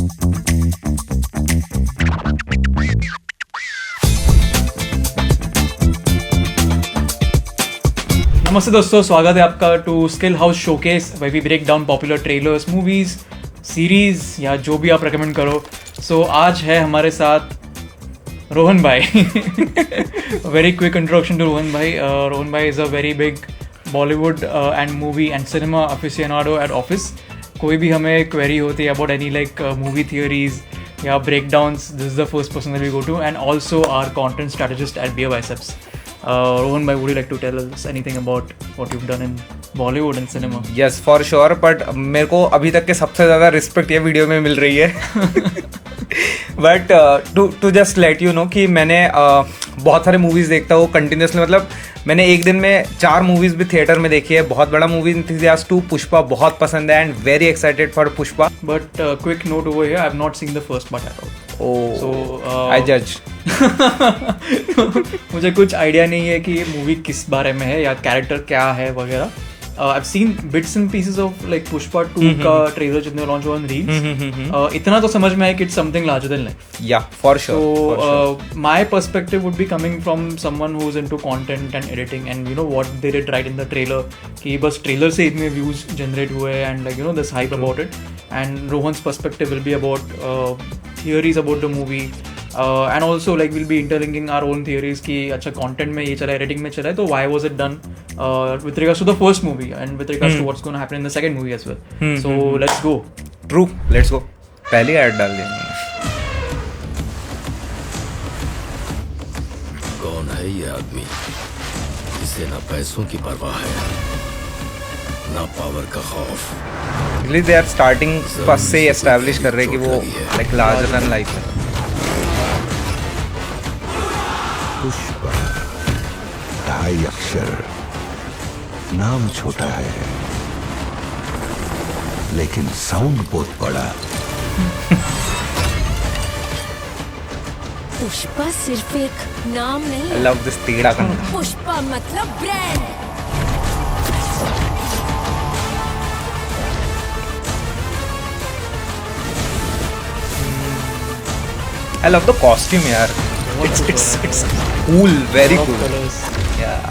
नमस्ते दोस्तों, स्वागत है आपका to skill house showcase, where we break down popular trailers, movies, series या जो भी आप रेकमेंड करो. सो आज है हमारे साथ रोहन भाई. Very quick introduction to Rohan भाई. रोहन भाई is a very big Bollywood and movie and cinema aficionado at office. कोई भी हमें क्वेरी होती है about any like movie theories या breakdowns, this is the first person we go to, and also are content strategist at Beer Biceps. Rohan bhai, would you like to tell us anything about what you've done in Bollywood and cinema? Yes, for sure. But मेरे को अभी तक के सबसे ज़्यादा respect ये video में मिल रही है. But to just let you know कि मैंने बहुत सारे मूवीज़ देखता हूँ कंटिन्यूसली. मतलब मैंने एक दिन में 4 मूवीज़ भी थिएटर में देखी है. बहुत बड़ा मूवी इंथुसियास्ट टू पुष्पा बहुत पसंद है and very excited for Pushpa. But quick note over here, I have not seen the first part at all. Oh, so I judge. मुझे कुछ आइडिया नहीं है कि ये मूवी किस बारे में है या कैरेक्टर क्या है वगैरह. I've seen bits and pieces of like Pushpa 2 का ट्रेलर जितने लॉन्च हुआ on Reels. इतना तो समझ में है कि it's something larger than life. Yeah, for sure. So my perspective would be coming from someone who's into content and editing and you know what they did right in the trailer, कि बस trailer से इतने views generate हुए and like you know this hype about it. And Rohan's perspective will be about theories about the movie. And also like we'll be interlinking our own theories कि अच्छा content में ये चला है, editing में चला है, तो why was it done with regards to the first movie and with regards to what's going to happen in the second movie as well. So let's go. True, let's go. पहली add डाल दी. कौन है ये आदमी जिसे ना पैसों की परवाह है ना पावर का खौफ. Really they are starting first से establish कर रहे हैं कि वो like larger than life है. पुष्पा 2.5 अक्षर, नाम छोटा है लेकिन साउंड बहुत बड़ा. पुष्पा सिर्फ एक नाम नहीं I है. love this तेड़ा करना. पुष्पा मतलब brand. I love the costume यार. It's cool, very cool. Yeah.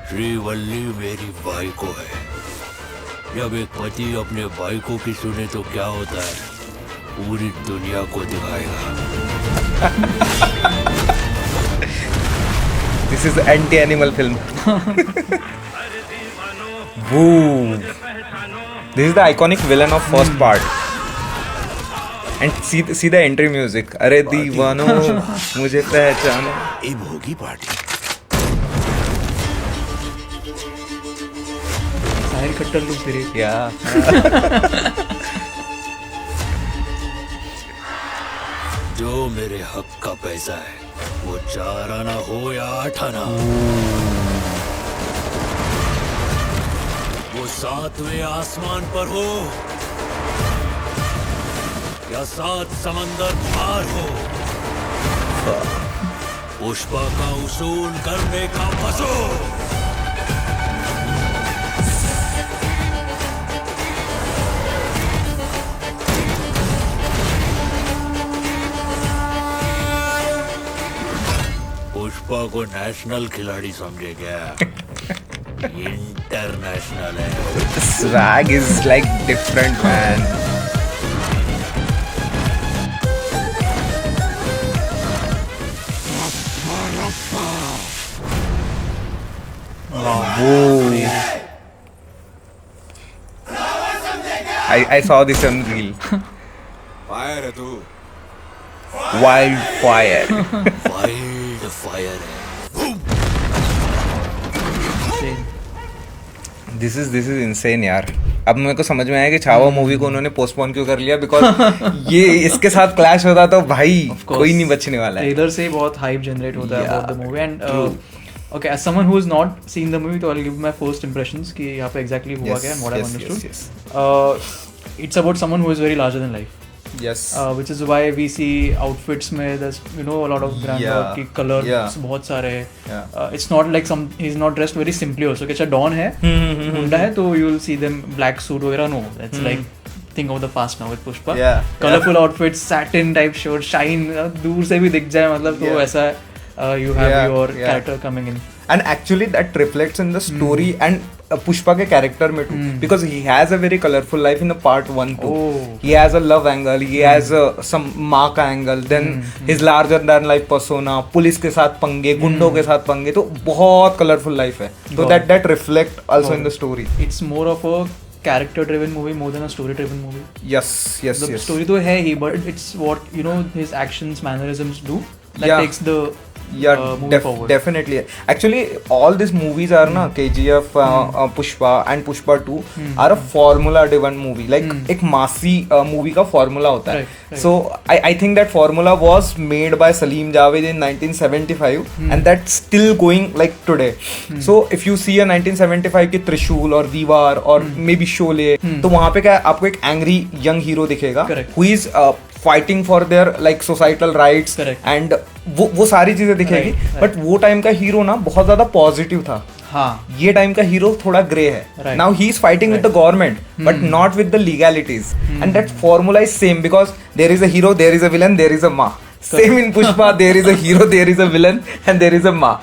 Srivalli मेरी बाइको है. जब एक पति अपने बाइको की सुने तो क्या होता है, पूरी दुनिया को दिखाएगा. This is anti-animal film. Woo. This is the iconic villain of first part. And see the entry music. अरे दीवानो मुझे पहचानो. अब होगी पार्टी. साहिर खट्टर लुक तेरे. Yeah. जो मेरे हक का पैसा है वो 4 आना हो या 8 आना, वो 7वें आसमान पर हो या 7 समंदर पार हो, पुष्पा का उसूल करने का मसूल. पुष्पा को नेशनल खिलाड़ी समझे क्या? इंटरनेशनल है. Swag is like different, man. I saw this on reel. Fire है तू. Wildfire. वाइल्ड फायर है. This is insane यार. अब मेरे को समझ में आया कि छावा मूवी को उन्होंने पोस्टपोन क्यों कर लिया, बिकॉज ये इसके साथ क्लैश होता तो भाई कोई नहीं बचने वाला है. ट्रेलर से बहुत हाइप जनरेट होता है about the movie. And okay, as someone who has not seen the movie, तो I'll give my first impressions कि यहाँ पे exactly हुआ क्या and what I've understood. It's about someone who is very larger than life. Yes. Which is why we see outfits में there's you know a lot of brand work की colors बहुत सारे हैं. It's not like he's not dressed very simply also कि अच्छा don है, गुंडा है तो you will see them black suit वगैरह. No, that's like think of the past now with Pushpa. Yeah, Colorful outfits, satin type shirt, shine, दूर से भी दिख जाए मतलब तो Yeah. ऐसा you have Yeah, your yeah. character coming in. And actually that reflects in the story and Pushpa के character में too, because he has a very colorful life in the part 1 too. Oh. He has a love angle, he has some माँ का angle, then his larger than life persona, police के साथ पंगे, गुंडों के साथ पंगे, तो बहुत colorful life है. So Got that reflect also in the story. It's more of a character driven movie more than a story driven movie. Yes. The story तो है ही, but it's what you know his actions, mannerisms do that Yeah. takes the Yeah, movie forward. definitely. Actually, all these movies are na KGF, Pushpa and Pushpa 2 are a formula-driven movie. Like एक मासी movie का formula होता है. Right. So I think that formula was made by Salim Javed in 1975, and that's still going like today. So if you see a 1975 की त्रिशूल और दीवार और maybe शोले, तो वहाँ पे क्या है, आपको एक angry young hero दिखेगा, Correct. who is fighting for their like societal rights, Correct. and वो सारी चीजें दिखेगी. Right. बट वो टाइम का हीरो ना बहुत ज्यादा पॉजिटिव था. हाँ ये टाइम का हीरो थोड़ा ग्रे है. Right. Now he is fighting with the government but not with the legalities, and that formula is same because there is a hero, there is a villain, there is a माँ. Same in Pushpa, there is a hero, there is a villain, and there is a Ma.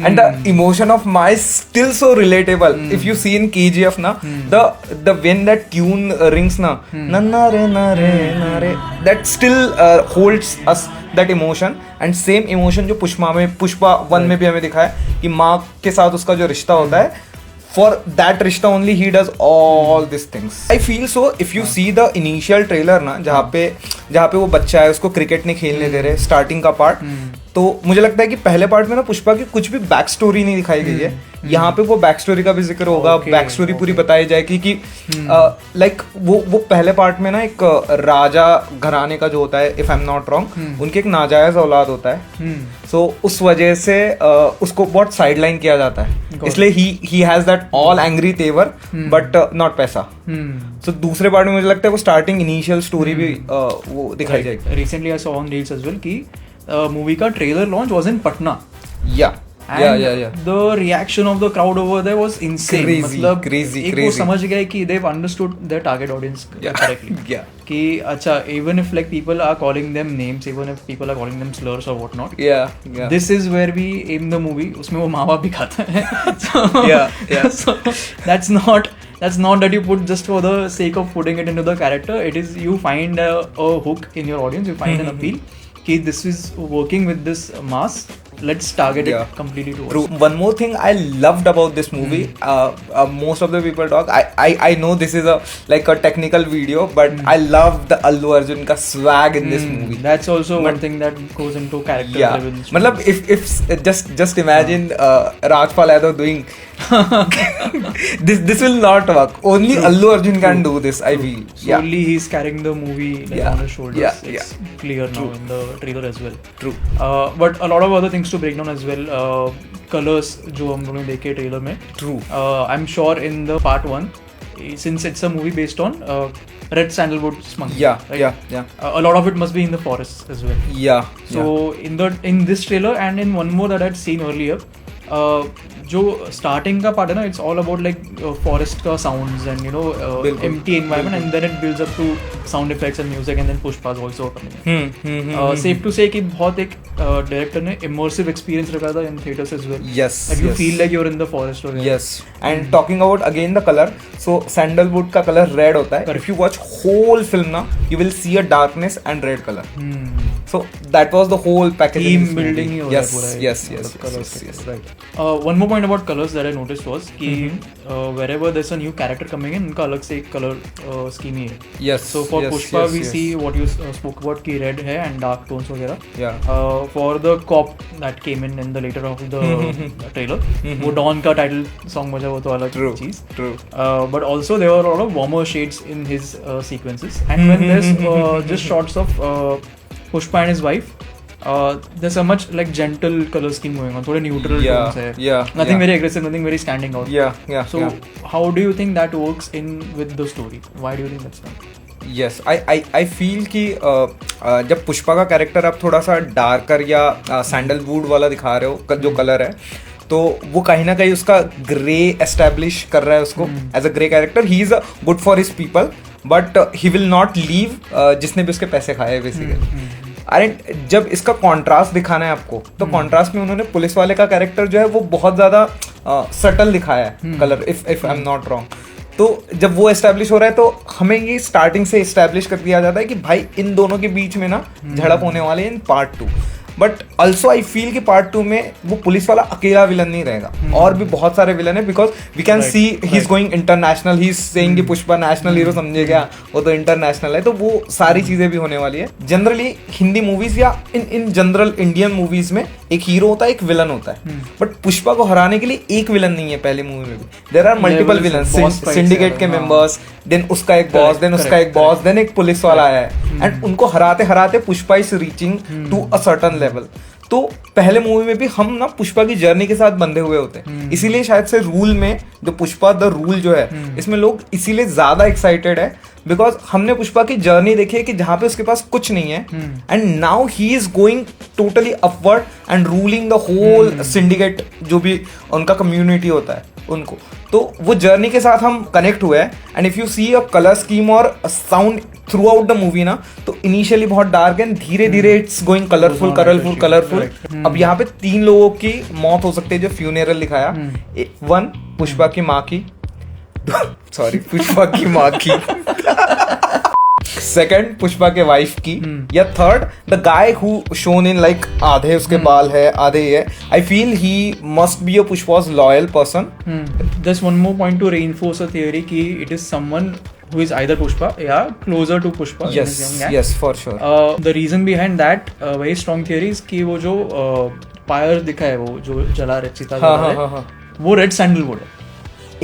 And the emotion of Ma is still so relatable. If you see in KGF na, the when that tune rings na, na re na re na re, that still holds us that emotion. And same emotion जो पुष्पा 1 में भी हमें दिखाया कि माँ के साथ उसका जो रिश्ता होता है, for that रिश्ता only he does all these things. I feel so if you see the initial trailer ना, जहाँ पे वो बच्चा है, उसको क्रिकेट नहीं खेलने दे रहे, स्टार्टिंग का पार्ट, तो मुझे लगता है कि पहले पार्ट में ना पुष्पा की कुछ भी बैक स्टोरी नहीं दिखाई गई है. यहाँ पे वो बैक स्टोरी का भी जिक्र होगा. बैक स्टोरी पूरी बताई जाएगी कि लाइक वो पहले पार्ट में ना एक राजा घराने का जो होता है, if I am not wrong, उनके एक नाजायज औलाद होता है. सो उस वजह से उसको बहुत साइडलाइन किया जाता है, इसलिए he has that all angry तेवर बट नॉट पैसा. सो दूसरे पार्ट में मुझे लगता है वो स्टार्टिंग इनिशियल स्टोरी भी वो दिखाई जाएगी. Recently I saw on reels as well कि मूवी का trailer launch was in Patna. Yeah. The reaction of the crowd over there was insane. Crazy, मतलब crazy, एक वो crazy. समझ गए कि they've understood their target audience correctly. Yeah. कि अच्छा, even if like people are calling them names, even if people are calling them slurs or whatnot, Yeah. this is where we aim the movie. उसमें वो माँ बाप भी खाता है. So, Yeah. so that's not that you put just for the sake of putting it into the character. It is you find a hook in your audience, you find an appeal. कि this is working with this mass. Let's target Yeah. it completely towards. True. One more thing I loved about this movie, most of the people talk. I know this is like a technical video, but I love the Allu Arjun ka swag in this movie. That's also one thing that goes into character Yeah. driven. मतलब if just imagine Rajpal Yadav doing this will not work. Only Allu Arjun can do this. I feel. Yeah. Solely he's carrying the movie like, Yeah. on his shoulders. Yeah. It's clear now in the trailer as well. True. But a lot of other things to break down as well. Colors जो हम लोगों ने देखे trailer में. True. I'm sure in the part 1, since it's a movie based on red sandalwood smuggling. Yeah. Right? Yeah. A lot of it must be in the forest as well. Yeah. So in this trailer and in one more that I'd seen earlier, जो starting का part है ना, it's all about like forest का sounds and you know empty environment, and then it builds up to sound effects and music and then Pushpa's voice over coming in. Safe to say कि बहुत एक director ने immersive experience रखा था in theaters as well. Yes. Like you yes. feel like you're in the forest or Yes. And talking about again the color, so sandalwood का color red होता है. If you watch whole film ना, you will see a darkness and red color. So that was the whole package. in Theme this movie. building ही हो रहा है पूरा. Yes. Colors. Yes. Right. One more point about colors that I noticed was कि wherever there's a new character coming in, उनका अलग से एक color scheme ही है. Yes. So for yes, Pushpa yes, we yes. see what you spoke about कि red है and dark tones वगैरह. Yeah. For the cop that came in the later of the trailer, वो Dawn का title song बजा, वो तो अलग True. चीज. True. But also there were a lot of warmer shades in his sequences, and when there's just shots of Pushpa and his wife, there's a much like gentle color scheme going on, थोड़े neutral Yeah, tones है. yeah, Nothing yeah. very aggressive, nothing very standing out. Yeah. So yeah. how do you think that works in with the story? Why do you think that's done? Yes, I feel कि जब पुष्पा का character आप थोड़ा सा darker या sandalwood वाला दिखा रहे हो जो कलर है, तो वो कहीं ना कहीं उसका ग्रे एस्टेब्लिश कर रहा है उसको as a grey character. He is good for his people, but he will not leave जिसने भी उसके पैसे खाए बेसिकली। अरे जब इसका कॉन्ट्रास्ट दिखाना है आपको, तो कॉन्ट्रास्ट में उन्होंने पुलिस वाले का कैरेक्टर जो है वो बहुत ज़्यादा सटल दिखाया है colour, if I am not wrong. तो जब वो एस्टैब्लिश हो रहा है तो हमें ये स्टार्टिंग से एस्टैब्लिश कर दिया जाता है कि भाई इन दोनों के बीच में ना झड़प होने वाली है in part 2। But also I feel कि पार्ट 2 में वो पुलिस वाला अकेला विलन नहीं रहेगा, और भी बहुत सारे विलन है, because we can see he is going international, he is saying कि पुष्पा नेशनल हीरो समझे क्या, वो तो इंटरनेशनल है। तो वो सारी चीजें भी होने वाली है। जनरली हिंदी मूवीज या इन जनरल इंडियन मूवीज में एक हीरो होता है, एक विलन होता है, बट पुष्पा को हराने के लिए एक विलन नहीं है पहली मूवी में भी, there are multiple villain, syndicate के मेंबर्स, देन उसका एक बॉस, देन उसका एक बॉस, देन एक पुलिस वाला आया है, एंड उनको हराते हराते Pushpa is reaching to a certain level. तो पहले मूवी में भी हम ना पुष्पा की जर्नी के साथ बंधे हुए होते हैं, इसीलिए शायद से रूल में जो पुष्पा द रूल जो है इसमें लोग इसीलिए ज्यादा एक्साइटेड है, बिकॉज हमने पुष्पा की जर्नी देखी है कि जहां पे उसके पास कुछ नहीं है, and now he is going totally upward and ruling the whole syndicate, जो भी उनका कम्युनिटी होता है उनको। तो वो जर्नी के साथ हम कनेक्ट हुए हैं। And if you see a colour scheme और sound throughout the movie ना, तो इनिशियली बहुत डार्क एंड धीरे धीरे it's going colourful colourful colourful. अब यहाँ पे 3 लोगों की मौत हो सकती है जो फ्यूनरल दिखाया। 1 पुष्पा की माँ की, सॉरी पुष्पा की माँ की, 2 पुष्पा के वाइफ की, या 3rd the guy who shown in like आधे उसके बाल है आधे ये। I feel he must be a Pushpa's loyal person. Just one more point to reinforce a theory कि it is someone who is either Pushpa या closer to Pushpa. Yes, for sure. The reason behind that very strong theory is कि वो जो fire दिखा है, वो जो जला रहे चिता जला रहे, वो रेड सैंडलवुड है।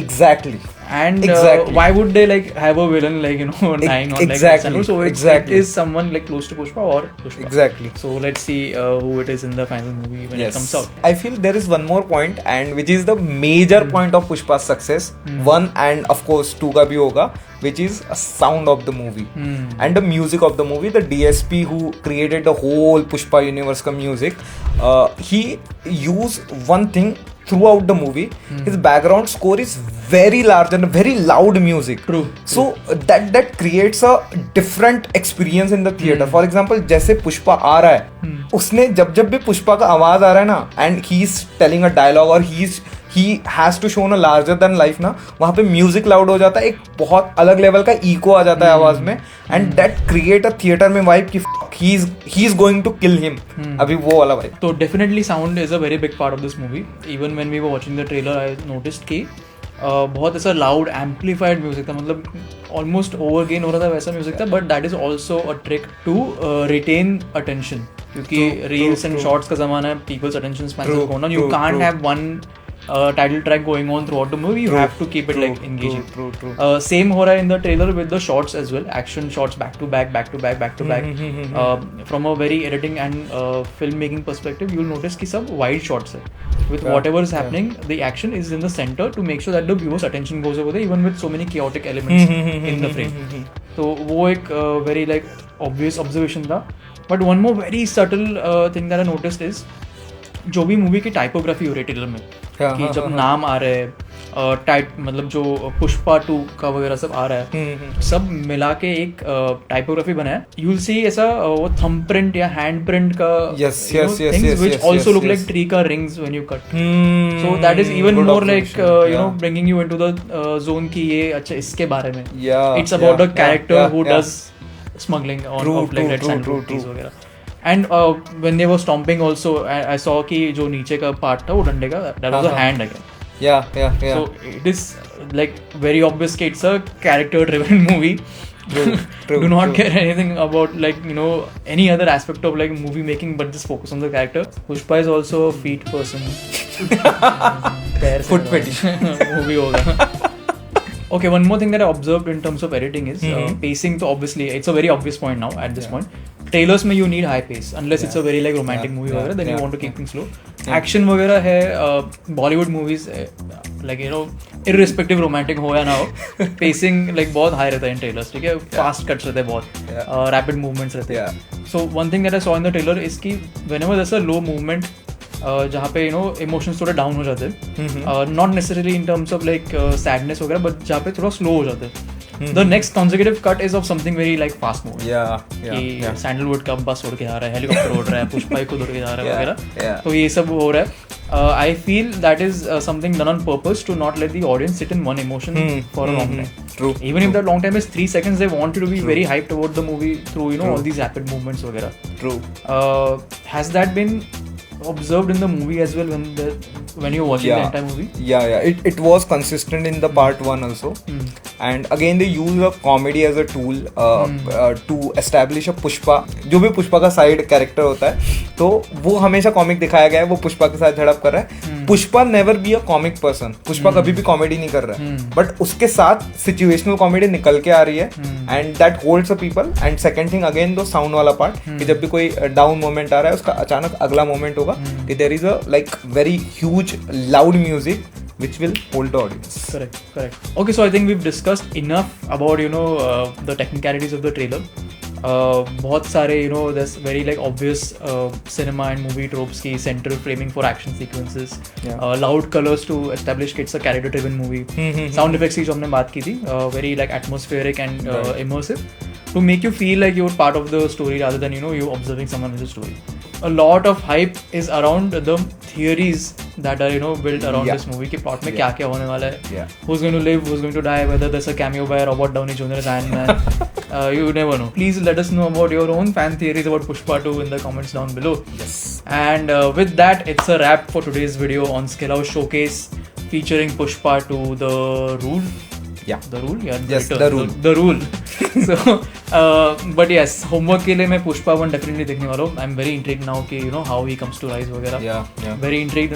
Exactly. And Exactly. why would they like have a villain like dying on like that sandal? So it is someone like close to Pushpa or Pushpa. Exactly. So let's see who it is in the final movie when it comes out. I feel there is one more point, and which is the major point of Pushpa's success. 1 and of course 2 का भी होगा, which is a sound of the movie and the music of the movie. The DSP who created the whole Pushpa universe का music, he used one thing throughout the movie. His background score is very large and very loud music. True. So that creates a different experience in the theater. For example, जैसे पुष्पा आ रहा है, उसने जब भी पुष्पा का आवाज आ रहा है ना, and he is telling a dialogue or he has to show a larger than life ना, वहाँ पे म्यूजिक लाउड हो जाता है, एक बहुत अलग लेवल का इको आ जाता है आवाज में, and that create a theatre में वाइब कि he is going to kill him. अभी वो वाला वाइब। तो definitely sound is a very big part of this movie. Even when we were watching the trailer, I noticed कि बहुत ऐसा loud amplified music था, मतलब almost overgain हो रहा था वैसा music था, but that is also a trick to retain attention, क्योंकि reels and shorts का ज़माना है, people's attention spans are going on. You can't have one title track going on throughout the movie. You have to keep it like engaging. True. Same हो रहा है in the trailer with the shots as well. Action shots back to back. From a very editing and filmmaking perspective, you'll notice कि सब wide shots है. With whatever is happening, the action is in the center to make sure that the viewer's attention goes over there, even with so many chaotic elements in the frame. तो वो एक very like obvious observation था. But one more very subtle thing that I noticed is जो भी movie की typography हो रही है ट्रेलर में, कि जब नाम आ रहे हैं, टाइप मतलब जो पुष्पा 2 का वगैरह सब आ रहा है, सब मिला के एक टाइपोग्राफी बना है। यू विल सी ऐसा वो थंब प्रिंट या हैंड प्रिंट का things which also look like tree का rings when you cut. So that is even more like you know bringing you into the zone की ये अच्छा इसके बारे में, it's about a character who does smuggling of like red sandalwood trees वगैरह। And when they were stomping also, I saw कि जो नीचे का part था वो डंडे का, that was a hand again. Yeah. So it is like very obvious कि it's a character-driven movie. True. Do not care anything about like you know any other aspect of like movie making, but just focus on the character. Pushpa is also a feet person. Foot fetish. movie होगा. Okay, one more thing that I observed in terms of editing is pacing. So obviously, it's a very obvious point now at this point. Trailers में you need high pace unless it's a very like romantic movie वगैरह, then you want to keep things slow. Action वगैरह है, Bollywood movies like you know irrespective romantic हो या ना हो, pacing like बहुत high रहता है in trailers, ठीक है, fast cuts रहते हैं बहुत, rapid movements रहते हैं. So one thing that I saw in the trailer is कि whenever there's a low movement जहाँ पे यू नो इमोशंस थोड़े डाउन हो जाते हैं, not necessarily in terms of like sadness वगैरह, बट जहाँ पे थोड़ा स्लो हो जाते हैं, the next consecutive cut is of something very like fast movie. yeah. कि सैंडलवुड का बस उड़ के आ रहा है, हेलीकॉप्टर उड़ रहा है, पुष्पा ही खुद उड़ के आ रहा है वगैरह, yeah. तो ये सब हो रहा है. I feel that is something done on purpose to not let the audience sit in one emotion for a long time. True. Even if that long time is 3 seconds, they want you to be very hyped about the movie through all these rapid movements वगैरह. True. Has that been observed in the movie as well when you're watching the entire movie? Yeah. It was consistent in the part 1 also. And again they use a comedy as a tool to establish a Pushpa. जो भी पुष्पा का side character होता है तो वो हमेशा comic दिखाया गया है, वो पुष्पा के साथ झड़प कर रहा है. Pushpa never be a comic person. Pushpa कभी भी कॉमेडी नहीं कर रहा है, बट उसके साथ सिचुएशनल कॉमेडी निकल के आ रही है and that holds a people. And second thing again दो साउंड वाला पार्ट कि जब भी कोई डाउन मोमेंट आ रहा है उसका अचानक अगला मोमेंट होगा कि there is a like very huge loud music which will hold the audience. Correct. Okay, so I think we've discussed enough about the technicalities of the trailer. बहुत सारे there's very like obvious cinema and movie tropes की central framing for action sequences, loud colors to establish कि it's a character driven movie, sound effects की जो हमने बात की थी, very like atmospheric and immersive to make you feel like you're part of the story rather than you observing someone else's story. A lot of hype is around the theories that are built around this movie कि plot में क्या क्या होने वाला है, who's going to live, who's going to die, whether there's a cameo by Robert Downey Jr. as Iron Man. You never know. Please let us know about your own fan theories about Pushpa 2 in the comments down below. Yes. And with that, it's a wrap for today's video on Skill House Showcase featuring Pushpa 2 The Rule. Yeah. The Rule? Yeah. Yes, Return. The Rule. The Rule. So, but yes, homework के लिए मैं Pushpa 1 definitely देखने वाला हूँ. I'm very intrigued now कि how he comes to rise वगैरह. Yeah. Very intrigued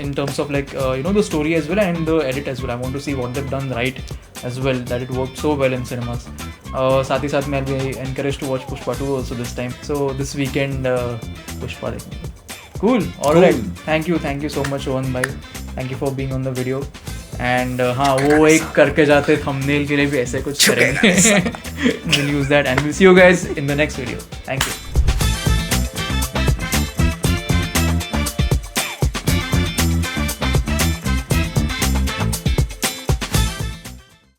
in terms of like the story as well and the edit as well. I want to see what they've done right as well, that it worked so well in cinemas. साथ ही साथ मैं भी encouraged to watch Pushpa 2 also this time. So this weekend Pushpa देखने. Cool. Alright. Thank you so much Rohan bhai. Thank you for being on the video. And हाँ वो एक करके जाते thumbnail के लिए भी ऐसे कुछ करेंगे. We'll use that and we'll see you guys in the next video. Thank you.